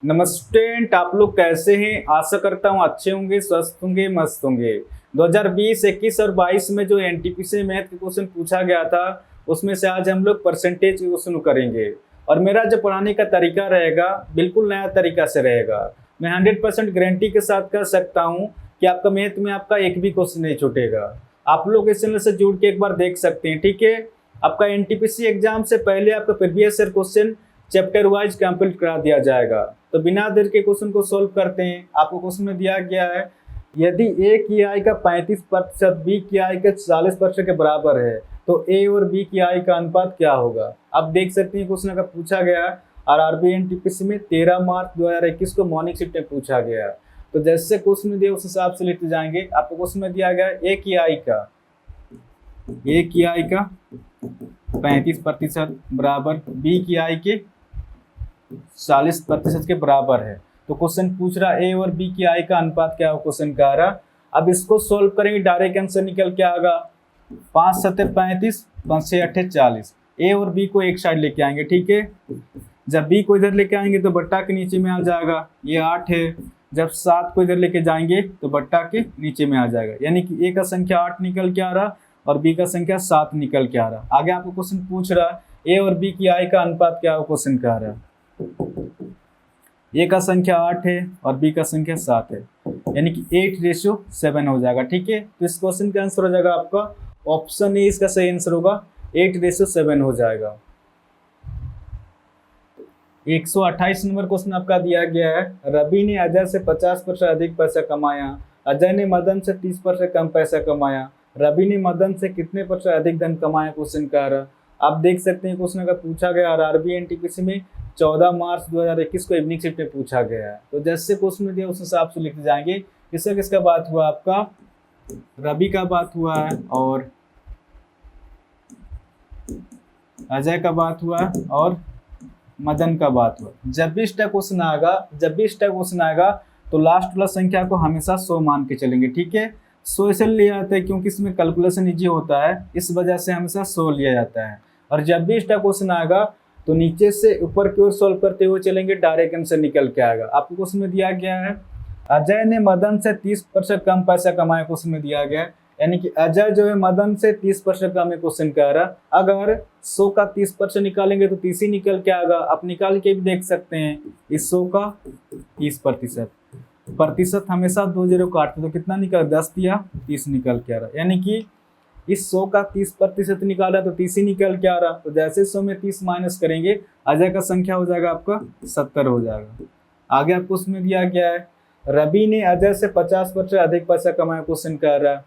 नमस्ते, आप लोग कैसे हैं? आशा करता हूँ अच्छे होंगे, स्वस्थ होंगे, मस्त होंगे। 2020, 21 और 22 में जो एनटीपीसी मैथ के क्वेश्चन पूछा गया था, उसमें से आज हम लोग परसेंटेज क्वेश्चन करेंगे। और मेरा जो पढ़ाने का तरीका रहेगा, बिल्कुल नया तरीका से रहेगा। मैं 100% गारंटी के साथ कह सकता हूँ कि आपका मैथ में आपका एक भी क्वेश्चन नहीं छूटेगा। आप लोग इस चैनल से जुड़ के एक बार देख सकते हैं, ठीक है? आपका एनटीपीसी एग्जाम से पहले आपका previous year question chapter wise complete करा दिया जाएगा। तो बिना देर के क्वेश्चन को सॉल्व करते हैं। आपको क्वेश्चन में दिया गया है, यदि ए की आई का 35%, बी की आई का 40% के बराबर है, तो ए और बी की आई का अनुपात क्या होगा? आप देख सकते हैं क्वेश्चन अगर पूछा गया और आरबी एनटीपीसी में 13 मार्च 2021 को मॉर्निंग शिफ्ट में पूछा गया। तो जैसे क्वेश्चन में दिया उस हिसाब से लिखते जाएंगे। आपको क्वेश्चन में दिया गया ए की आई का 35% बराबर बी की आई के 40% के बराबर है। तो क्वेश्चन पूछ रहा ए और बी की आई का अनुपात क्या हो, क्वेश्चन कह रहा। अब इसको सोल्व करेंगे, डायरेक्ट आंसर निकल के आएगा 5 7 35, 5 6 8 40। ए और बी को एक साइड लेके आएंगे, ठीक है? जब बी को इधर लेके आएंगे तो बट्टा के नीचे में आ जाएगा, ये 8 है। जब 7 को इधर लेके जाएंगे तो बट्टा के नीचे में आ जाएगा, यानी कि ए का संख्या 8 निकल के आ रहा और बी का संख्या 7 निकल के आ रहा। आगे आपको क्वेश्चन पूछ रहा ए और बी की आई का अनुपात क्या हो, क्वेश्चन कह रहा। ए का संख्या 8 है और बी का संख्या 7 है, यानी कि 8:7 हो जाएगा, ठीक है? तो इस क्वेश्चन का आंसर हो जाएगा आपका ऑप्शन ए, इसका सही आंसर होगा 8:7 हो जाएगा। 128 नंबर क्वेश्चन आपका दिया गया है, रवि ने अजय से 50% अधिक पैसा कमाया, अजय ने मदन से 30% कम पैसा कमाया, रवि ने मदन से कितने % अधिक धन कमाया, क्वेश्चन कह रहा। आप देख सकते हैं क्वेश्चन अगर पूछा गया आरबी एनटीपीसी में 14 मार्च 2021 को इवनिंग शिफ्ट में पूछा गया है। तो जैसे क्वेश्चन में दिया उस हिसाब से लिखते जाएंगे। किसका किसका बात हुआ? आपका रवि का बात हुआ है और अजय का बात हुआ और मदन का बात हुआ। जब भी इसका क्वेश्चन आएगा तो लास्ट वाला संख्या को हमेशा 100 मान के चलेंगे, ठीक है? 100 इसलिए लिया जाता है क्योंकि इसमें कैलकुलेशन इजी होता है, इस वजह से हमेशा 100 लिया जाता है। और जब भी इसका क्वेश्चन आएगा तो नीचे से ऊपर की ओर सॉल्व करते हुए चलेंगे, डायरेक्ट आंसर निकल के आएगा। आपको क्वेश्चन में दिया गया है, अजय ने मदन से 30% कम पैसा कमाया, क्वेश्चन में दिया गया है, यानी कि अजय जो है मदन से 30% कम है, क्वेश्चन कह रहा। अगर 100 का 30% निकालेंगे तो 30 ही निकल के आएगा। आप निकाल के भी देख सकते हैं, इस 100 का 30%, प्रतिशत हमेशा 2 0 काटते तो कितना निकल, 10 या 30 निकल के आ रहा, यानी कि इस 100 का 30% निकाला तो 30 ही निकल के आ रहा। तो जैसे 100 में 30 माइनस करेंगे, अजय का संख्या हो जाएगा आपका 70 हो जाएगा। आगे आपको उसमें दिया गया है, रवि ने अजय से 50% अधिक पैसा कमाया, क्वेश्चन कह रहा है।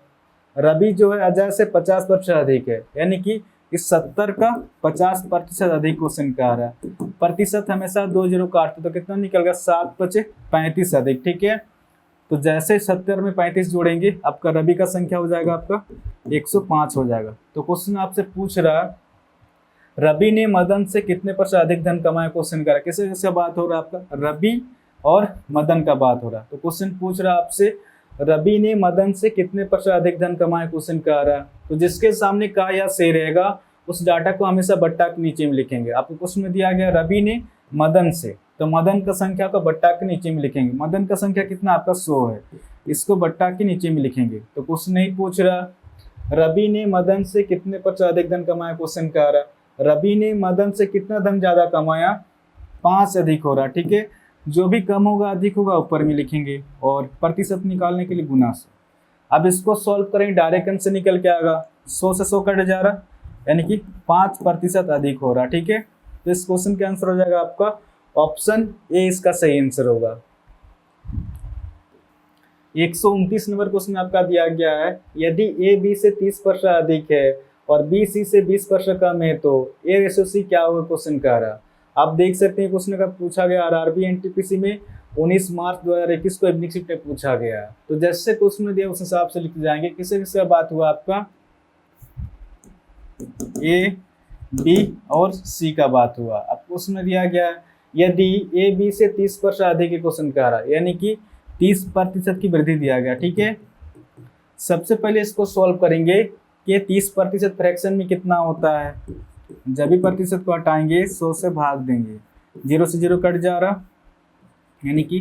रवि जो है अजय से 50% अधिक है, यानी कि इस 70 का 50% अधिक, क्वेश्चन कह रहा है। प्रतिशत हमेशा 2 0 काटते तो कितना निकल गया, 7 5 35 अधिक, ठीक है? तो जैसे 70 में 35 जोड़ेंगे, आपका रवि का संख्या हो जाएगा आपका 105 हो जाएगा। तो क्वेश्चन आपसे पूछ रहा, रवि ने मदन से कितने % अधिक धन कमाया, क्वेश्चन कर रहा। किससे किसका बात हो रहा है? आपका रवि और मदन का बात हो रहा है। तो क्वेश्चन पूछ रहा आपसे, रवि ने मदन से कितने % अधिक धन कमाया, क्वेश्चन कह रहा है। तो जिसके सामने का या से रहेगा उस डाटा को हमेशा बट्टा के नीचे में लिखेंगे। आपको क्वेश्चन में दिया गया रवि ने मदन से, तो मदन का संख्या को बट्टा के नीचे में लिखेंगे। मदन का संख्या कितना? आपका 100 है, इसको बट्टा के नीचे में लिखेंगे। तो क्वेश्चन नहीं पूछ रहा रवि ने मदन से कितने % अधिक धन कमाया, क्वेश्चन कह रहा। रवि ने मदन से कितना धन ज्यादा कमाया, 5 अधिक हो रहा, ठीक है? जो भी कम होगा अधिक होगा ऊपर में लिखेंगे और प्रतिशत निकालने के लिए गुना 100। अब इसको सॉल्व करेंगे, डायरेक्ट आंसर निकल के आएगा, 100 से 100 कट जा रहा, यानी कि 5% अधिक हो रहा, ठीक है? तो इस क्वेश्चन का आंसर हो जाएगा आपका ऑप्शन ए, इसका सही आंसर होगा। 129 नंबर क्वेश्चन आपका दिया गया है, यदि ए बी से 30% अधिक है और बी सी से 20% कम है तो ए रेशो सी क्या होगा, क्वेश्चन कह रहा। आप देख सकते हैं क्वेश्चन का पूछा गया आरबी एनटीपीसी में 19 मार्च 2021 को इवनिंग शिफ्ट में पूछा गया। तो जैसे क्वेश्चन में दिया उस हिसाब से लिख जाएंगे। किससे किसका बात हुआ? आपका ए बी और सी का बात हुआ। अब क्वेश्चन में दिया गया है, यदि ए बी से 30% अधिक है, क्वेश्चन कह रहा है, यानी कि 30% की वृद्धि दिया गया, ठीक है? सबसे पहले इसको सॉल्व करेंगे कि 30% फ्रैक्शन में कितना होता है। जब भी प्रतिशत को हटाएंगे 100 से भाग देंगे, 0 से 0 कट जा रहा, यानी कि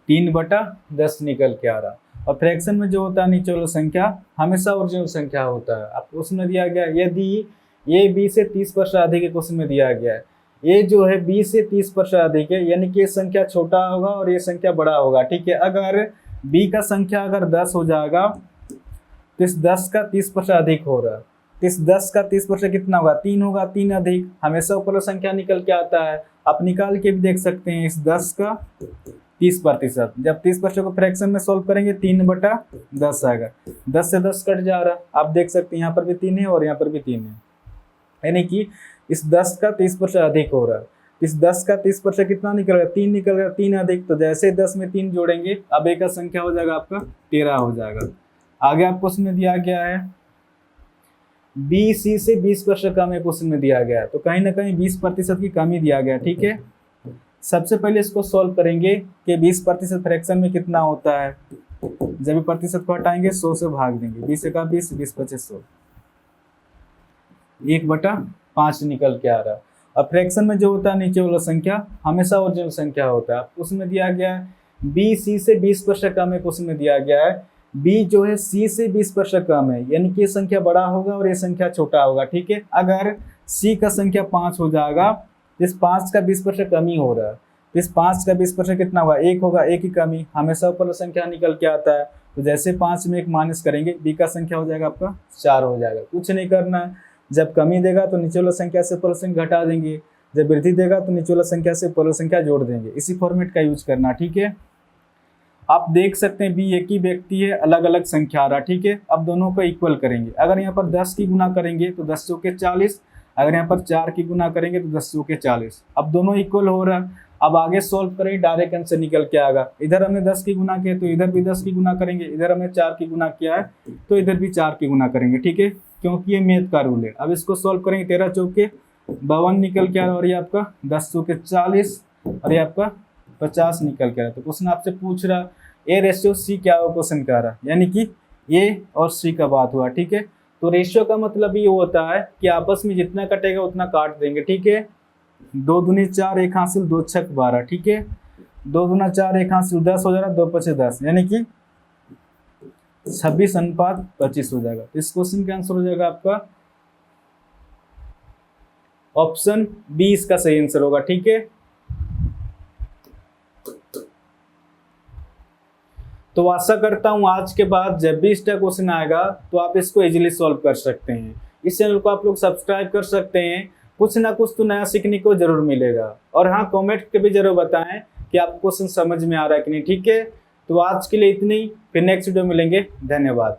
3/10 निकल के आ रहा। और फ्रैक्शन में जो होता है नीचे वाला संख्या हमेशा ओरिजिनल संख्या होता है। आपको उसमें दिया गया यदि ये 20 से 30% अधिक है, क्वेश्चन में दिया गया है ये जो है 20 से 30% अधिक है, यानी कि ये संख्या छोटा होगा और ये संख्या बड़ा होगा। ठीक है, अगर b का संख्या अगर 10 हो जाएगा तो इस 10 का 30% अधिक हो रहा है, तो इस 10 का 30% कितना होगा, 3 होगा, 3 अधिक हमेशा ऊपर संख्या निकल के आता है। आप निकाल के भी देख सकते हैं इस 10 का 30%, जब 30% को फ्रैक्शन में सोल्व करेंगे 3/10 आएगा। 10 से 10 कट जा रहा, आप देख सकते हैं यहाँ पर भी 3 है और यहाँ पर भी 3 है, यानी कि इस 10 का 30% अधिक हो रहा है। इस 10 का 30% कितना निकल रहा है, 3 निकल रहा है, 3 अधिक, तो जैसे 10 में 3 जोड़ेंगे अब एक का संख्या हो जाएगा आपका 13 हो जाएगा। आगे आपको उसमें दिया गया है बी सी से 20% कम है, क्वेश्चन में दिया गया है, तो कहीं ना कहीं 20% की कमी दिया गया। ठीक है, सबसे पहले इसको सॉल्व करेंगे कि 20% फ्रैक्शन में कितना होता है। जब भी प्रतिशत को हटाएंगे 100 से भाग देंगे, 20 का 20, 20×5 100, 1/5 निकल के आ रहा है। अब फ्रैक्शन में जो होता है नीचे वाला संख्या हमेशा ओरिजिनल संख्या होता है। उसमें दिया गया है बी सी से 20% कम है, क्वेश्चन में दिया गया है बी जो है सी से 20% कम है, यानी कि ये संख्या बड़ा होगा और ये संख्या छोटा होगा। ठीक है, अगर सी का संख्या 5 हो जाएगा, इस 5 का 20% कमी हो रहा है, इस 5 का 20% कितना होगा, 1 होगा, 1 की कमी हमेशा ऊपर संख्या निकल के आता है। तो जैसे 5 में 1 माइनस करेंगे बी का संख्या हो जाएगा आपका 4 हो जाएगा। कुछ नहीं करना है, जब कमी देगा तो नीचे वाला संख्या से ऊपर संख्या घटा देंगे, जब वृद्धि देगा तो नीचे वाला संख्या से ऊपर संख्या जोड़ देंगे। इसी फॉर्मेट का यूज करना। ठीक है, आप देख सकते हैं बी एक ही व्यक्ति है, अलग अलग संख्या आ रहा। ठीक है, अब दोनों को इक्वल करेंगे। अगर यहाँ पर 10 की गुना करेंगे तो 10 चौके 40, अगर यहाँ पर 4 की गुना करेंगे तो 10 चौके 40। अब दोनों इक्वल हो रहा है, अब आगे सॉल्व करेंगे डायरेक्ट आंसर निकल के आएगा। इधर हमने 10 की गुना किया तो इधर भी 10 की गुना करेंगे, इधर हमने 4 की गुना किया है तो इधर भी 4 की गुना करेंगे। ठीक है, क्योंकि ये मैथ का रूल है। अब इसको सॉल्व करेंगे, 13 चौके 52 निकल के आ रहा है और ये आपका 10 चौके 40 और ये आपका 50 निकल के आ रहा है। तो क्वेश्चन आपसे पूछ रहा ए रेशियो सी क्या हो, क्वेश्चन कह रहा, यानी कि ए और सी का बात हुआ। ठीक है, तो रेशियो का मतलब ये होता है कि आपस में जितना कटेगा उतना काट देंगे। ठीक है, 2 दूनी 4, 1 हासिल, 2 छक 12। ठीक है, 2 दूना 4, 1 हासिल 10 हो जा रहा, 2 पचे 10, यानी कि 26:25 हो जाएगा। इस क्वेश्चन का आंसर हो जाएगा आपका ऑप्शन बी, इसका सही आंसर होगा। ठीक है, तो आशा करता हूं आज के बाद जब भी इस टाइप क्वेश्चन आएगा तो आप इसको इजीली सॉल्व कर सकते हैं। इस चैनल को आप लोग सब्सक्राइब कर सकते हैं, कुछ ना कुछ तो नया सीखने को जरूर मिलेगा। और हाँ, कमेंट के भी जरूर बताएं कि आपको क्वेश्चन समझ में आ रहा है कि नहीं। ठीक है, तो आज के लिए इतनी, फिर नेक्स्ट वीडियो मिलेंगे। धन्यवाद।